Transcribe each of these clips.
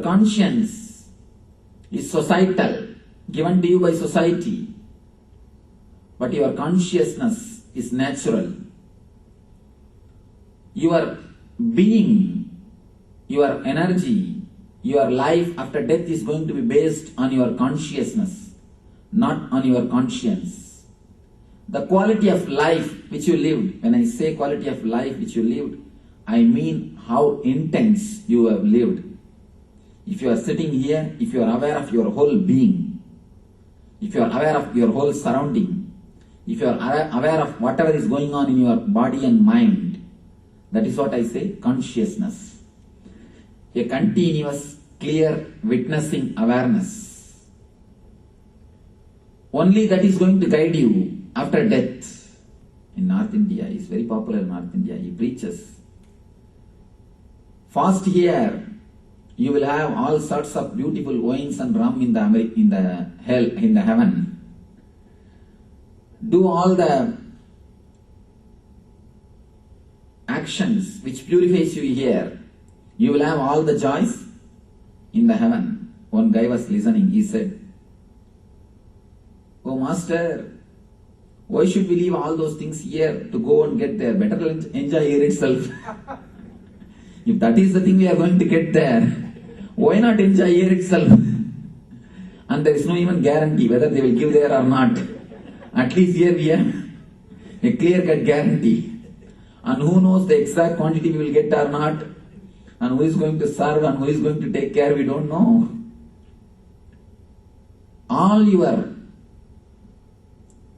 Your conscience is societal, given to you by society. But your consciousness is natural. Your being, your energy, your life after death is going to be based on your consciousness, not on your conscience. The quality of life which you lived, when I say quality of life which you lived, I mean how intense you have lived. If you are sitting here, if you are aware of your whole being, if you are aware of your whole surrounding, if you are aware of whatever is going on in your body and mind, that is what I say, consciousness. A continuous, clear, witnessing awareness. Only that is going to guide you after death. In North India, he is very popular in North India, he preaches. Fast here, you will have all sorts of beautiful wines and rum in the heaven. Do all the actions which purifies you here. You will have all the joys in the heaven. One guy was listening, he said, "Oh Master, why should we leave all those things here to go and get there? Better enjoy here itself." If that is the thing we are going to get there, why not enjoy here itself? And there is no even guarantee whether they will give there or not. At least here we have a clear-cut guarantee. And who knows the exact quantity we will get or not, and who is going to serve and who is going to take care, we don't know. All your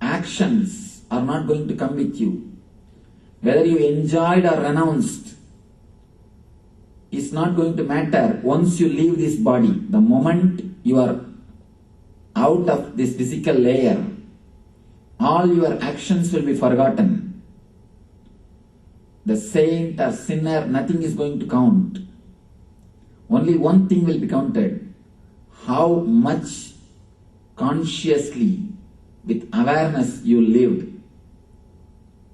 actions are not going to come with you. Whether you enjoyed or renounced is not going to matter once you leave this body. The moment you are out of this physical layer, all your actions will be forgotten. The saint or sinner, nothing is going to count. Only one thing will be counted. How much consciously, with awareness you lived.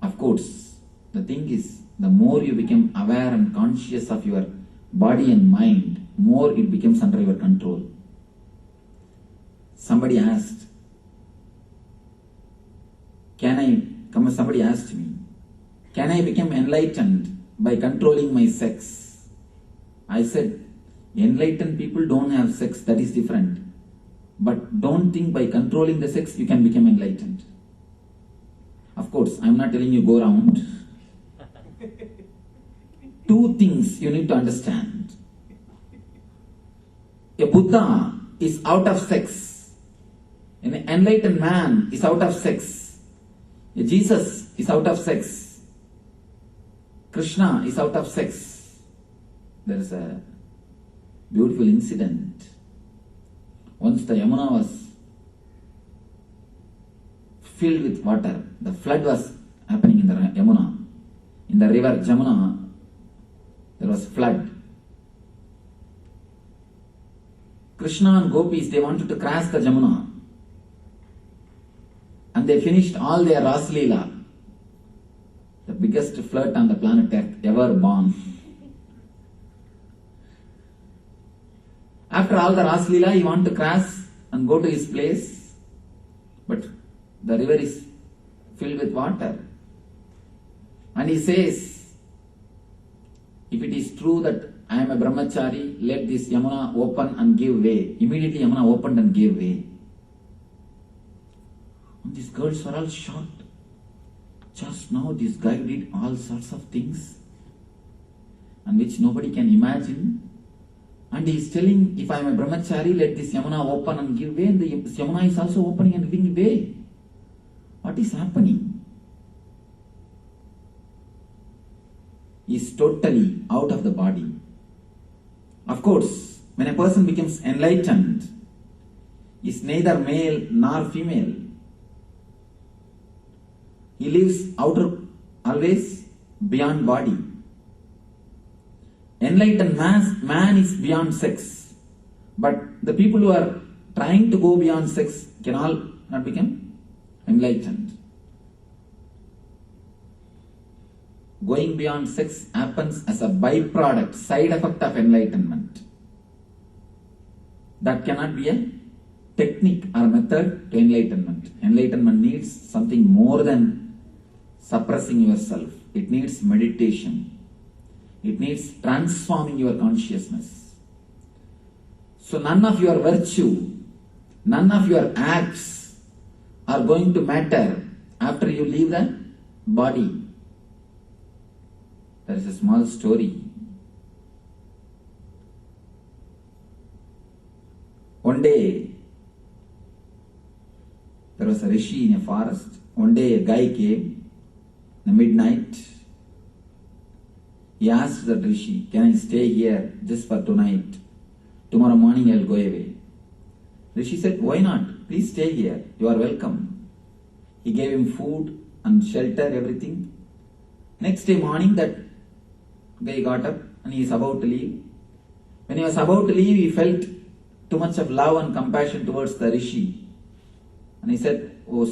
Of course, the thing is, the more you become aware and conscious of your body and mind, more it becomes under your control. Somebody asked me, can I become enlightened by controlling my sex? I said, enlightened people don't have sex, that is different. But don't think by controlling the sex you can become enlightened. Of course, I am not telling you go around. Two things you need to understand. A Buddha is out of sex. An enlightened man is out of sex. A Jesus is out of sex. Krishna is out of sex. There is a beautiful incident. Once the Yamuna was filled with water. The flood was happening in the Yamuna. In the river Jamuna, there was flood. Krishna and gopis, they wanted to cross the Jamuna. And they finished all their Ras Leela. The biggest flirt on the planet Earth ever born. After all the Ras Leela, he wanted to cross and go to his place. But the river is filled with water. And he says, if it is true that I am a brahmachari, let this Yamuna open and give way. Immediately Yamuna opened and gave way. And these girls were all shocked. Just now this guy did all sorts of things and which nobody can imagine. And he is telling, if I am a brahmachari, let this Yamuna open and give way. And the Yamuna is also opening and giving way. What is happening? He is totally out of the body. Of course, when a person becomes enlightened, he is neither male nor female. He lives always beyond body. Enlightened man is beyond sex. But the people who are trying to go beyond sex can all not become enlightened. Going beyond sex happens as a byproduct, side effect of enlightenment. That cannot be a technique or method to enlightenment. Enlightenment needs something more than suppressing yourself. It needs meditation. It needs transforming your consciousness. So none of your virtue, none of your acts are going to matter after you leave the body. There is a small story. One day, there was a rishi in a forest. One day a guy came in the midnight. He asked the rishi, "Can I stay here just for tonight? Tomorrow morning I'll go away." Rishi said, "Why not? Please stay here. You are welcome." He gave him food and shelter, everything. Next day morning, that guy got up and he is about to leave. When he was about to leave, he felt too much of love and compassion towards the rishi. And he said, "Oh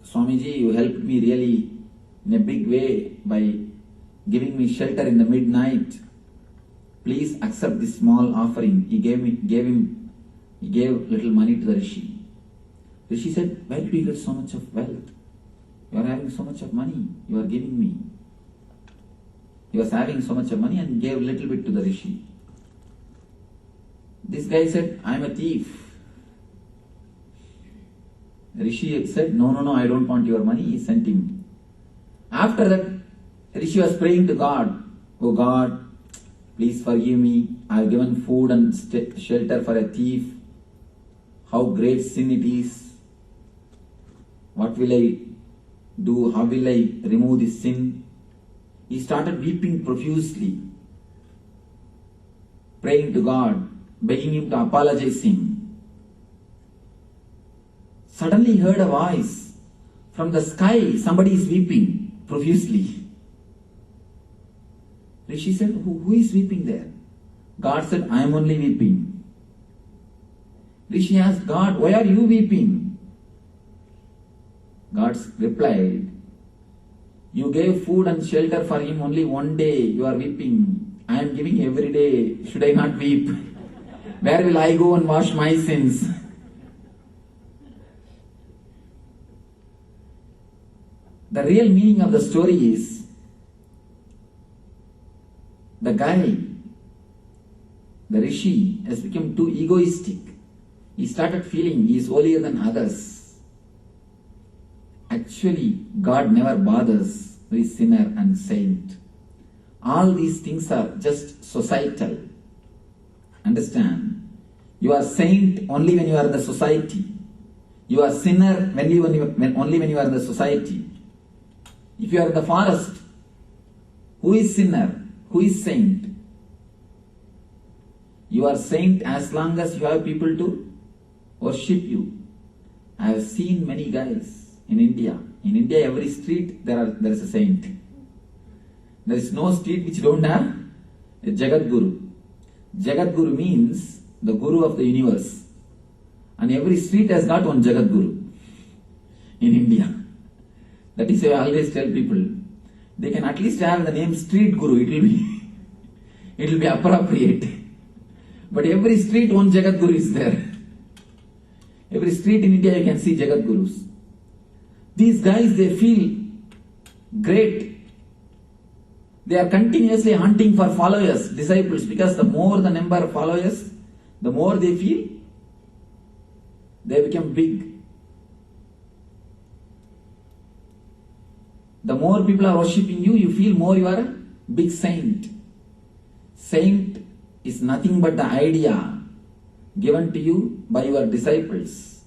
Swamiji, you helped me really in a big way by giving me shelter in the midnight. Please accept this small offering." He gave little money to the rishi. Rishi said, "Where did you get so much of wealth? You are having so much of money. You are giving me." He was having so much of money and gave little bit to the rishi. This guy said, "I am a thief." Rishi said, no, I don't want your money." He sent him. After that, Rishi was praying to God, "Oh God, please forgive me. I have given food and shelter for a thief. How great sin it is. What will I do? How will I remove this sin?" He started weeping profusely, praying to God, begging him to apologize him. Suddenly he heard a voice from the sky. Somebody is weeping profusely. Rishi said, who is weeping there?" God said, "I am only weeping." Rishi asked God, "Why are you weeping?" God replied, "You gave food and shelter for him only one day. You are weeping. I am giving every day. Should I not weep? Where will I go and wash my sins?" The real meaning of the story is, the guy, the rishi, has become too egoistic. He started feeling he is holier than others. Actually, God never bothers who is sinner and saint. All these things are just societal. Understand? You are saint only when you are in the society. You are sinner only when you are in the society. If you are in the forest, who is sinner? Who is saint? You are saint as long as you have people to worship you. I have seen many guys in India. In India, every street there is a saint. There is no street which don't have a Jagat Guru. Jagat Guru means the Guru of the universe. And every street has got one Jagat Guru in India. That is why I always tell people, they can at least have the name Street Guru. It will be appropriate. But every street one Jagat Guru is there. Every street in India you can see Jagat Gurus. These guys, they feel great. They are continuously hunting for followers, disciples, because the more the number of followers, the more they feel they become big. The more people are worshipping you, you feel more you are a big saint. Saint is nothing but the idea given to you by your disciples.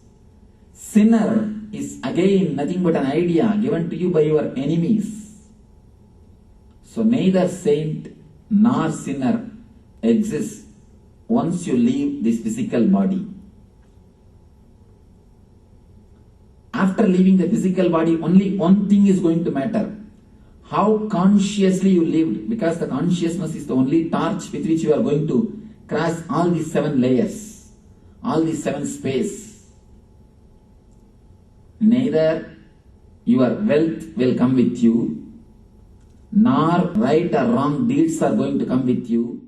Sinner is again nothing but an idea given to you by your enemies. So neither saint nor sinner exists once you leave this physical body. After leaving the physical body, only one thing is going to matter. How consciously you lived, because the consciousness is the only torch with which you are going to cross all these 7 layers, all these 7 space. Neither your wealth will come with you, nor right or wrong deeds are going to come with you.